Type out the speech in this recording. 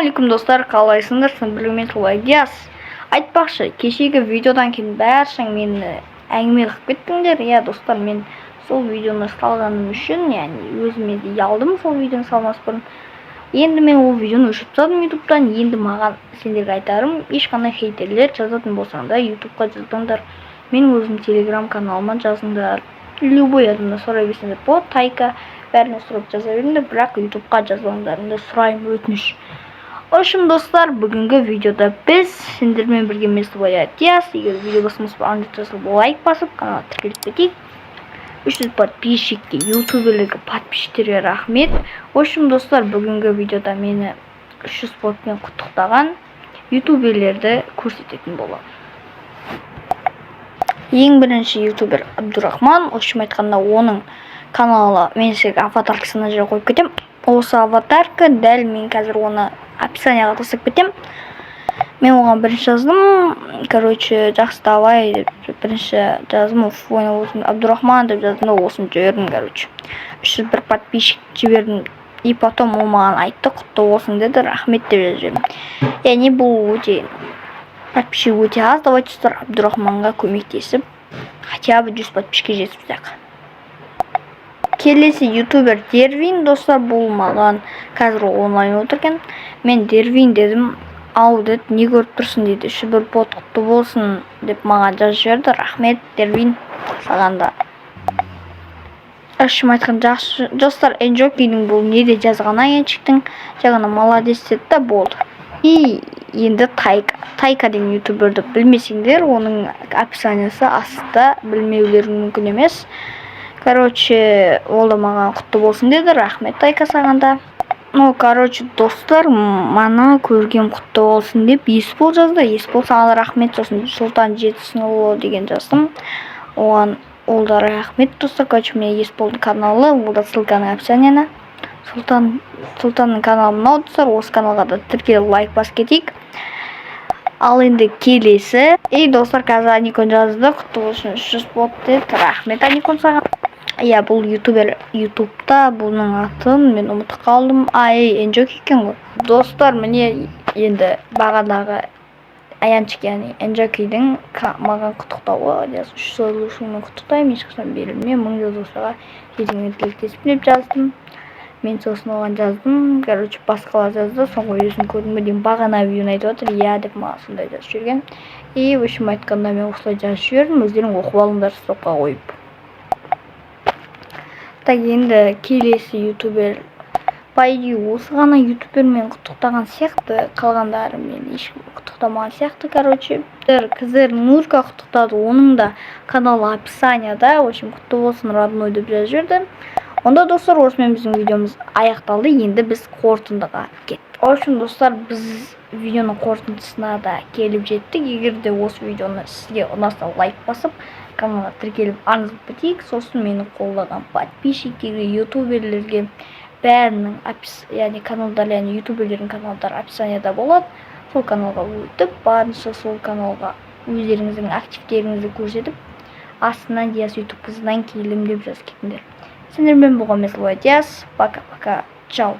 Ассалаумағалейкум достар, қалайсыңдар? Білумен солай Диас. Айтпақшы, кешегі видеодан кейін бәршің мені әңгіме қылып кеттіңдер. Иә достар, мен сол видеоны салғаным үшін, өзіме де ұялдым сол видеоны салмас бұрын. Енді мен ол видеоны өшіріп тастадым ютубтан. Енді маған сендерге айтарым, ешқандай хейтерлер жазатын болсаңдар ютубқа жаздыңдар. Мен өзім телеграм каналыма жазыңдар. Любой адамда сұрай берсеңдер болады, Тайка бәріне сұрап жаза беріңдер, бірақ ютубқа жазбаңдарыңды сұраймын, өтініш. Үшін достар, бүгінгі видеода біз сендермен бірге Меслоя Диас. Егер видео басымыз лайк басып, каналға тіркеліп кетейік. 300 подписчикке, ютуберлерге, подписчиктерге рахмет. Үшін достар, бүгінгі видеода мені 300 подпен құттықтаған ютуберлерді көрсететін боламын. Ең бірінші ютубер Абдурахман. Өшім айтқанда оның каналы мен сізге аватаркасына жер қойып кетем. Осы аватарка дәл мен қазір оны описанияға тастап кетем. Мен оған бірінші жаздым. Жақсы давай деп бірінші жаздым. Абдурахман деп жаздым, осыны жібердім. 301 подписчик жібердім. И потом ол маған айтты, құтты болсын деді, рахмет деп жаздым. Яғни бұл өте подписчик өте аз. Давайте достар, Абдурахманға көмектесіп, хотя бы 100 подписчикке жеткізсек. Келесі ютубер Дервин достар, бұл маған қазір онлайн отырген. Мен Дервин дедім, ау деді, не көріп тұрсын дейді, 301 под құтты болсын деп маған жазып жіберді. Рахмет Дервин сағанда. Өшім айтқан жақсы достар, Энджокидің бұл неде жазған агеншіктің жағына молодец деді, болды. И енді Тайка деген ютуберді білмесеңдер, оның описаниясы астында, білмеулерің мүмкін емес. Ол да маған құтты болсын деді, рахмет Тайка сағанда. Достар, мана көргем құтты болсын деп Еспол жазды. Еспол сағанда рахмет сосын, Сұлтан Жетісінұлы деген жаздым. Оған ол да рахмет достар. Мен Есполдың каналы, ол да ссылканың описанияна. Сұлтанның каналы мынау достар, осы каналға да тіркеліп лайк басып кетейік. Ал енді келесі. Достар, қазір Аникон жазды, құтты болсын 300 под деді, рахмет Аникон саған. Бұл ютубер ютубта, бұның атын мен ұмытып қалдым. Энджок екен ғой. Достар, міне енді бағадағы аянчик, яғни Энджокидің маған құттықтауы. 300 шыңмен құттықтаймын, ешқашан берілме, 1000 достарға жетіңмен тілектесіп деп жаздым. Мен сосын оған жаздым. Басқалар жазды, соңғы өзім көрдім дейін бағана видеоны айтып отыр, иә деп маған сондай жазып жүрген. Өшім айтқанда мен осылай жазып жүрдім, өздерің оқып алыңдар стопқа қойып. Енді келесі ютубер, осы ғана ютубермен құттықтаған сияқты, қалғандары мен ешкім құттықтамаған сияқты. Қызыр Нурка құттықтады, оның да каналы описанияда. Құтты болсын родной деп жазып жүрді. Онда достар, осымен біздің видеомыз аяқталды. Енді біз қорытындыға кеттік. Достар, біз видеоның қорытындысына да келіп жеттік. Егер де осы видеоны сізге ұнаса лайк басып, каналға тіркеліп аңызып бітейік. Сосын мені қолдаған подписчиктерге, ютуберлерге бәрінің каналдар, ютуберлердің каналдары описанияда болады. Сол каналға өтіп, барынша сол каналға өздеріңіздің активтеріңізді көрсетіп, астынан Диас ютуб қызынан келім деп жазып кетіңдер. Сендермен болған Меслоя Диас. Пока-пока. Чао.